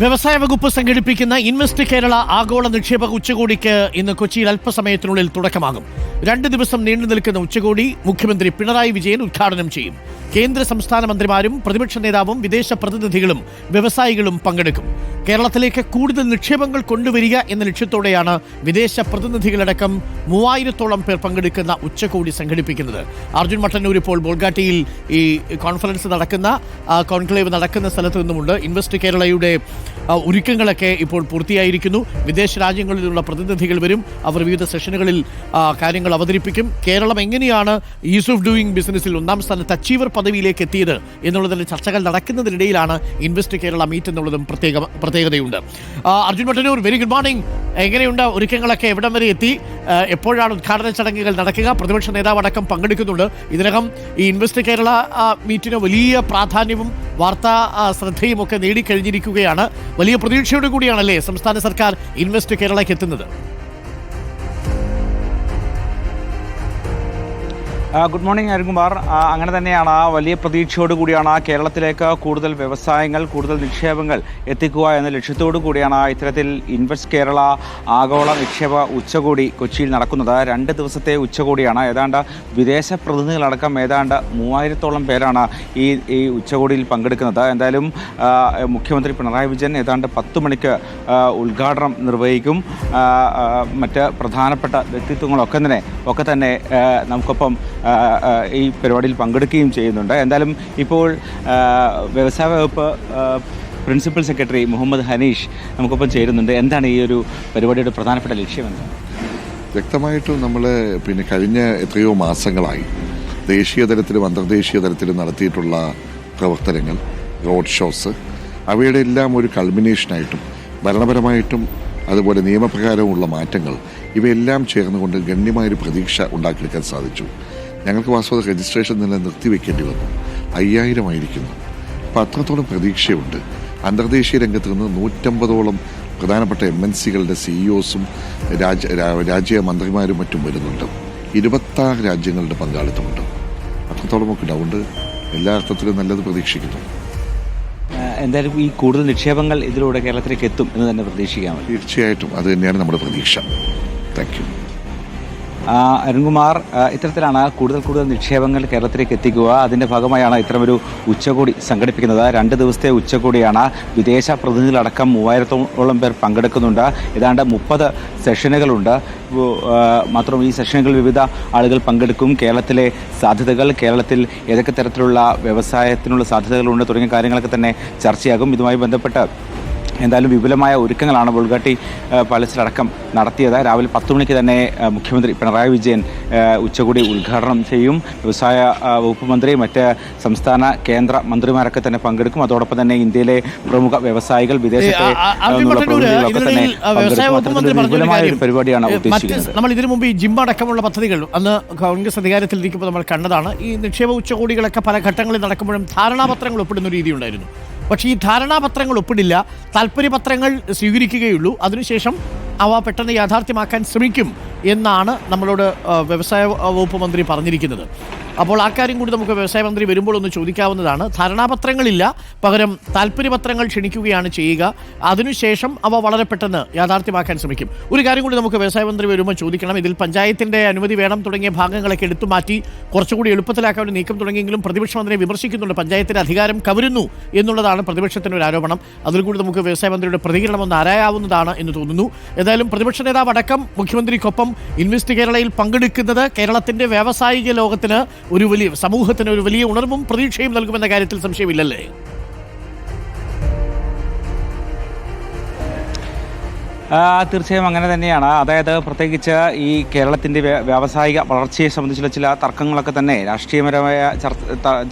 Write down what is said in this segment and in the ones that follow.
വ്യവസായ വകുപ്പ് സംഘടിപ്പിക്കുന്ന ഇൻവെസ്റ്റ് കേരള ആഗോള നിക്ഷേപക ഉച്ചകോടിക്ക് ഇന്ന് കൊച്ചിയിൽ അല്പസമയത്തിനുള്ളിൽ തുടക്കമാകും. 2 ദിവസം നീണ്ടു നിൽക്കുന്ന ഉച്ചകോടി മുഖ്യമന്ത്രി പിണറായി വിജയൻ ഉദ്ഘാടനം ചെയ്യും. കേന്ദ്ര സംസ്ഥാന മന്ത്രിമാരും പ്രതിപക്ഷ നേതാവും വിദേശ പ്രതിനിധികളും വ്യവസായികളും പങ്കെടുക്കും. കേരളത്തിലേക്ക് കൂടുതൽ നിക്ഷേപങ്ങൾ കൊണ്ടുവരിക എന്ന ലക്ഷ്യത്തോടെയാണ് വിദേശ പ്രതിനിധികളടക്കം 3000-ഓളം പേർ പങ്കെടുക്കുന്ന ഉച്ചകോടി സംഘടിപ്പിക്കുന്നത്. അർജുൻ മട്ടന്നൂർ ഇപ്പോൾ ബോൾഗാട്ടിയിൽ ഈ കോൺഫറൻസ് നടക്കുന്ന കോൺക്ലേവ് നടക്കുന്ന സ്ഥലത്ത് നിന്നുമുണ്ട്. ഇൻവെസ്റ്റ് കേരളയുടെ ഒരുക്കങ്ങളൊക്കെ ഇപ്പോൾ പൂർത്തിയായിരിക്കുന്നു. വിദേശ രാജ്യങ്ങളിൽ നിന്നുള്ള പ്രതിനിധികൾ വരും. അവർ വിവിധ സെഷനുകളിൽ കാര്യങ്ങൾ അവതരിപ്പിക്കും. കേരളം എങ്ങനെയാണ് ഈസ് ഓഫ് ഡൂയിങ് ബിസിനസ്സിൽ 1ാം സ്ഥാനത്ത് അച്ചീവർ പദവിയിലേക്ക് എത്തിയത് എന്നുള്ളതിന്റെ ചർച്ചകൾ നടക്കുന്നതിനിടയിലാണ് ഇൻവെസ്റ്റ് കേരള മീറ്റ് എന്നുള്ളതും പ്രത്യേകതയുണ്ട്. Arjun Mattannur, very good morning. എങ്ങനെയുണ്ട് ഒരുക്കങ്ങളൊക്കെ? എവിടം വരെ എത്തി? എപ്പോഴാണ് ഉദ്ഘാടന ചടങ്ങുകൾ നടക്കുക? പ്രതിപക്ഷ നേതാവ് അടക്കം പങ്കെടുക്കുന്നുണ്ട്. ഇതിനകം ഈ ഇൻവെസ്റ്റ് കേരള മീറ്റിന് വലിയ പ്രാധാന്യവും വാർത്താ ശ്രദ്ധയും ഒക്കെ നേടിക്കഴിഞ്ഞിരിക്കുകയാണ്. വലിയ പ്രതീക്ഷയോടു കൂടിയാണല്ലേ സംസ്ഥാന സർക്കാർ ഇൻവെസ്റ്റ് കേരളയ്ക്ക് എത്തുന്നത്? Good morning Arunkumar. അങ്ങനെ തന്നെയാണ്. വലിയ പ്രതീക്ഷയോടു കൂടിയാണ് കേരളത്തിലേക്ക് കൂടുതൽ വ്യവസായങ്ങൾ, കൂടുതൽ നിക്ഷേപങ്ങൾ എത്തിക്കുക എന്ന ലക്ഷ്യത്തോടു കൂടിയാണ് ഇത്തരത്തിൽ ഇൻവെസ്റ്റ് കേരള ആഗോള നിക്ഷേപ ഉച്ചകോടി കൊച്ചിയിൽ നടക്കുന്നത്. 2 ദിവസത്തെ ഉച്ചകോടിയാണ്. ഏതാണ്ട് വിദേശ പ്രതിനിധികളടക്കം ഏതാണ്ട് 3000-ഓളം പേരാണ് ഈ ഉച്ചകോടിയിൽ പങ്കെടുക്കുന്നത്. എന്തായാലും മുഖ്യമന്ത്രി പിണറായി വിജയൻ ഏതാണ്ട് 10 മണിക്ക് ഉദ്ഘാടനം നിർവഹിക്കും. മറ്റ് പ്രധാനപ്പെട്ട വ്യക്തിത്വങ്ങളൊക്കെ തന്നെ നമുക്കൊപ്പം ഈ പരിപാടിയിൽ പങ്കെടുക്കുകയും ചെയ്യുന്നുണ്ട്. എന്തായാലും ഇപ്പോൾ വ്യവസായ വകുപ്പ് പ്രിൻസിപ്പൽ സെക്രട്ടറി മുഹമ്മദ് ഹനീഷ് നമുക്കൊപ്പം ചേരുന്നുണ്ട്. എന്താണ് ഈ ഒരു പരിപാടിയുടെ പ്രധാനപ്പെട്ട ലക്ഷ്യമെന്ന്? വ്യക്തമായിട്ടും നമ്മൾ കഴിഞ്ഞ എത്രയോ മാസങ്ങളായി ദേശീയ തലത്തിലും അന്തർദേശീയ തലത്തിലും നടത്തിയിട്ടുള്ള പ്രവർത്തനങ്ങൾ, റോഡ് ഷോസ്, അവയുടെ എല്ലാം ഒരു കൾമിനേഷനായിട്ടും ഭരണപരമായിട്ടും അതുപോലെ നിയമപ്രകാരമുള്ള മാറ്റങ്ങൾ ഇവയെല്ലാം ചേർന്നുകൊണ്ട് ഗണ്യമായൊരു പ്രതീക്ഷ ഉണ്ടാക്കിയെടുക്കാൻ സാധിച്ചു. ഞങ്ങൾക്ക് വാസ്തവ രജിസ്ട്രേഷൻ തന്നെ നിർത്തിവെക്കേണ്ടി വന്നു. 5000 ആയിരിക്കുന്നു. അപ്പോൾ അത്രത്തോളം പ്രതീക്ഷയുണ്ട്. അന്തർദേശീയ രംഗത്ത് നിന്ന് 150ഓളം പ്രധാനപ്പെട്ട MNCകളുടെ CEOസും രാജ്യ മന്ത്രിമാരും മറ്റും വരുന്നുണ്ട്. 26 രാജ്യങ്ങളുടെ പങ്കാളിത്തമുണ്ട്. അത്രത്തോളം ഒക്കെ ഉണ്ടാവുണ്ട്. എല്ലാ അർത്ഥത്തിലും നല്ലത് പ്രതീക്ഷിക്കുന്നു. എന്തായാലും ഈ കൂടുതൽ നിക്ഷേപങ്ങൾ ഇതിലൂടെ കേരളത്തിലേക്ക് എത്തും എന്ന് തന്നെ പ്രതീക്ഷിക്കാം. തീർച്ചയായിട്ടും അത് തന്നെയാണ് നമ്മുടെ പ്രതീക്ഷ. Thank you. അരുൺകുമാർ, ഇത്തരത്തിലാണ് കൂടുതൽ നിക്ഷേപങ്ങൾ കേരളത്തിലേക്ക് എത്തിക്കുക. അതിൻ്റെ ഭാഗമായാണ് ഇത്തരമൊരു ഉച്ചകോടി സംഘടിപ്പിക്കുന്നത്. 2 ദിവസത്തെ ഉച്ചകോടിയാണ്. വിദേശ പ്രതിനിധികളടക്കം 3000-ഓളം പേർ പങ്കെടുക്കുന്നുണ്ട്. ഏതാണ്ട് 30 സെഷനുകളുണ്ട്. മാത്രം ഈ സെഷനുകളിൽ വിവിധ ആളുകൾ പങ്കെടുക്കും. കേരളത്തിലെ സാധ്യതകൾ, കേരളത്തിൽ ഏതൊക്കെ തരത്തിലുള്ള വ്യവസായത്തിനുള്ള സാധ്യതകളുണ്ട് തുടങ്ങിയ കാര്യങ്ങളൊക്കെ തന്നെ ചർച്ചയാകും. ഇതുമായി ബന്ധപ്പെട്ട് എന്തായാലും വിപുലമായ ഒരുക്കങ്ങളാണ് ബോൾഗാട്ടി പാലസിലടക്കം നടത്തിയത്. രാവിലെ 10 മണിക്ക് തന്നെ മുഖ്യമന്ത്രി പിണറായി വിജയൻ ഉച്ചകോടി ഉദ്ഘാടനം ചെയ്യും. വ്യവസായ വകുപ്പ് മന്ത്രി, മറ്റ് സംസ്ഥാന കേന്ദ്ര മന്ത്രിമാരൊക്കെ തന്നെ പങ്കെടുക്കും. അതോടൊപ്പം തന്നെ ഇന്ത്യയിലെ പ്രമുഖ വ്യവസായികൾ, വിദേശത്തെ പ്രതിനിധികളൊക്കെ തന്നെ വിപുലമായ ഒരു പരിപാടിയാണ് ഉദ്ദേശിക്കുന്നത്. നമ്മൾ ഇതിനു മുമ്പ് ഈ ജിം അടക്കമുള്ള പദ്ധതികൾ അന്ന് കോൺഗ്രസ് അധികാരത്തിലിരിക്കുമ്പോൾ നമ്മൾ കണ്ടതാണ്. ഈ നിക്ഷേപ ഉച്ചകോടികളൊക്കെ പല ഘട്ടങ്ങളിൽ നടക്കുമ്പോഴും ധാരണാപത്രങ്ങൾ ഒപ്പിടുന്ന രീതി ഉണ്ടായിരുന്നു. പക്ഷേ ഈ ധാരണാപത്രങ്ങൾ ഒപ്പിടില്ല, താല്പര്യപത്രങ്ങൾ സ്വീകരിക്കുകയുള്ളൂ. അതിനുശേഷം അവ പെട്ടെന്ന് യാഥാർത്ഥ്യമാക്കാൻ ശ്രമിക്കും എന്നാണ് നമ്മളോട് വ്യവസായ വകുപ്പ് മന്ത്രി പറഞ്ഞിരിക്കുന്നത്. അപ്പോൾ ആ കാര്യം കൂടി നമുക്ക് വ്യവസായ മന്ത്രി വരുമ്പോൾ ഒന്ന് ചോദിക്കാവുന്നതാണ്. ധാരണാപത്രങ്ങളില്ല, പകരം താല്പര്യപത്രങ്ങൾ ക്ഷണിക്കുകയാണ് ചെയ്യുക. അതിനുശേഷം അവ വളരെ പെട്ടെന്ന് യാഥാർത്ഥ്യമാക്കാൻ ശ്രമിക്കും. ഒരു കാര്യം കൂടി നമുക്ക് വ്യവസായ മന്ത്രി വരുമ്പോൾ ചോദിക്കണം. ഇതിൽ പഞ്ചായത്തിൻ്റെ അനുമതി വേണം തുടങ്ങിയ ഭാഗങ്ങളൊക്കെ എടുത്തു മാറ്റി കുറച്ചുകൂടി എളുപ്പത്തിലാക്കാൻ ഒരു നീക്കം തുടങ്ങിയെങ്കിലും പ്രതിപക്ഷ മന്ത്രിയെ വിമർശിക്കുന്നുണ്ട്. പഞ്ചായത്തിൻ്റെ അധികാരം കവരുന്നു എന്നുള്ളതാണ് പ്രതിപക്ഷത്തിൻ്റെ ഒരു ആരോപണം. അതിൽ കൂടി നമുക്ക് വ്യവസായ മന്ത്രിയുടെ പ്രതികരണം ഒന്ന് ആരായാവുന്നതാണ് എന്ന് തോന്നുന്നു. ഏതായാലും പ്രതിപക്ഷ നേതാവ് അടക്കം മുഖ്യമന്ത്രിക്കൊപ്പം ഇൻവെസ്റ്റ് കേരളയിൽ പങ്കെടുക്കുന്നത് കേരളത്തിൻ്റെ വ്യാവസായിക ലോകത്തിന് സമൂഹത്തിന് ഒരു വലിയ ഉണർവും പ്രതീക്ഷയും നൽകുമെന്ന കാര്യത്തിൽ സംശയമില്ലല്ലേ? തീർച്ചയായും അങ്ങനെ തന്നെയാണ്. അതായത് പ്രത്യേകിച്ച് ഈ കേരളത്തിൻ്റെ വ്യാവസായിക വളർച്ചയെ സംബന്ധിച്ചുള്ള ചില തർക്കങ്ങളൊക്കെ തന്നെ, രാഷ്ട്രീയപരമായ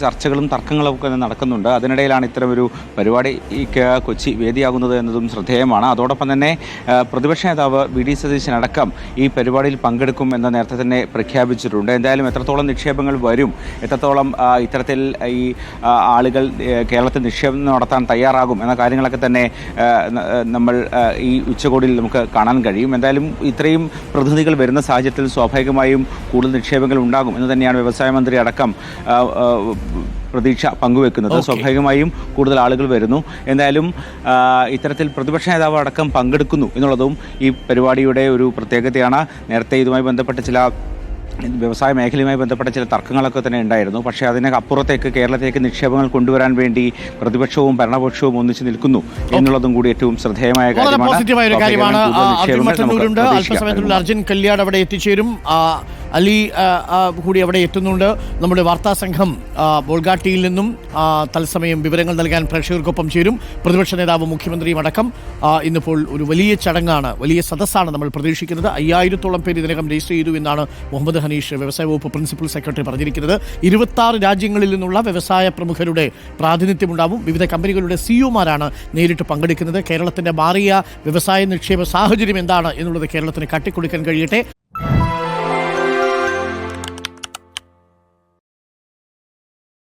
ചർച്ചകളും തർക്കങ്ങളും ഒക്കെ നടക്കുന്നുണ്ട്. അതിനിടയിലാണ് ഇത്തരമൊരു പരിപാടി കൊച്ചി വേദിയാകുന്നത് എന്നതും ശ്രദ്ധേയമാണ്. അതോടൊപ്പം തന്നെ പ്രതിപക്ഷ നേതാവ് VD സതീശനടക്കം ഈ പരിപാടിയിൽ പങ്കെടുക്കും എന്ന് നേരത്തെ തന്നെ പ്രഖ്യാപിച്ചിട്ടുണ്ട്. എന്തായാലും എത്രത്തോളം നിക്ഷേപങ്ങൾ വരും, എത്രത്തോളം ഇത്തരത്തിൽ ഈ ആളുകൾ കേരളത്തിൽ നിക്ഷേപം നടത്താൻ തയ്യാറാകും എന്ന കാര്യങ്ങളൊക്കെ തന്നെ നമ്മൾ ഈ ഉച്ചകോടി ഉച്ചകോടിയിൽ നമുക്ക് കാണാൻ കഴിയും. എന്തായാലും ഇത്രയും പ്രതിനിധികൾ വരുന്ന സാഹചര്യത്തിൽ സ്വാഭാവികമായും കൂടുതൽ നിക്ഷേപങ്ങൾ ഉണ്ടാകും എന്ന് തന്നെയാണ് വ്യവസായ മന്ത്രി അടക്കം പ്രതീക്ഷ പങ്കുവെക്കുന്നത്. സ്വാഭാവികമായും കൂടുതൽ ആളുകൾ വരുന്നു. എന്തായാലും ഇത്തരത്തിൽ പ്രതിപക്ഷ നേതാവ് അടക്കം പങ്കെടുക്കുന്നു എന്നുള്ളതും ഈ പരിപാടിയുടെ ഒരു പ്രത്യേകതയാണ്. നേരത്തെ ഇതുമായി ബന്ധപ്പെട്ട ചില വ്യവസായ മേഖലയുമായി ബന്ധപ്പെട്ട ചില തർക്കങ്ങളൊക്കെ തന്നെ ഉണ്ടായിരുന്നു. പക്ഷേ അതിനപ്പുറത്തേക്ക് കേരളത്തിലേക്ക് നിക്ഷേപങ്ങൾ കൊണ്ടുവരാൻ വേണ്ടി പ്രതിപക്ഷവും ഭരണപക്ഷവും ഒന്നിച്ച് നിൽക്കുന്നു എന്നുള്ളതും കൂടി ഏറ്റവും ശ്രദ്ധേയമായ കാര്യമാണ്. അല്പസമയത്തിനുള്ളിൽ അർജുൻ കല്യാട് അവിടെ എത്തിച്ചേരും. അലി കൂടി അവിടെ എത്തുന്നുണ്ട്. നമ്മുടെ വാർത്താ സംഘം ബോൾഗാട്ടിയിൽ നിന്നും തത്സമയം വിവരങ്ങൾ നൽകാൻ പ്രേക്ഷകർക്കൊപ്പം ചേരും. പ്രതിപക്ഷ നേതാവ് മുഖ്യമന്ത്രിയും അടക്കം ഇന്നിപ്പോൾ ഒരു വലിയ ചടങ്ങാണ്, വലിയ സദസ്സാണ് നമ്മൾ പ്രതീക്ഷിക്കുന്നത്. 5000-ഓളം പേര് ഇതിനകം രജിസ്റ്റർ ചെയ്തു എന്നാണ് മുഹമ്മദ് ഹനീഷ്, വ്യവസായ വകുപ്പ് പ്രിൻസിപ്പൽ സെക്രട്ടറി, പറഞ്ഞിരിക്കുന്നത്. 26 രാജ്യങ്ങളിൽ നിന്നുള്ള വ്യവസായ പ്രമുഖരുടെ പ്രാതിനിധ്യമുണ്ടാവും. വിവിധ കമ്പനികളുടെ സിഇഒമാരാണ് നേരിട്ട് പങ്കെടുക്കുന്നത്. കേരളത്തിന്റെ മാറിയ വ്യവസായ നിക്ഷേപ സാഹചര്യം എന്താണ് എന്നുള്ളത് കേരളത്തിന് കാട്ടിക്കൊടുക്കാൻ കഴിയട്ടെ.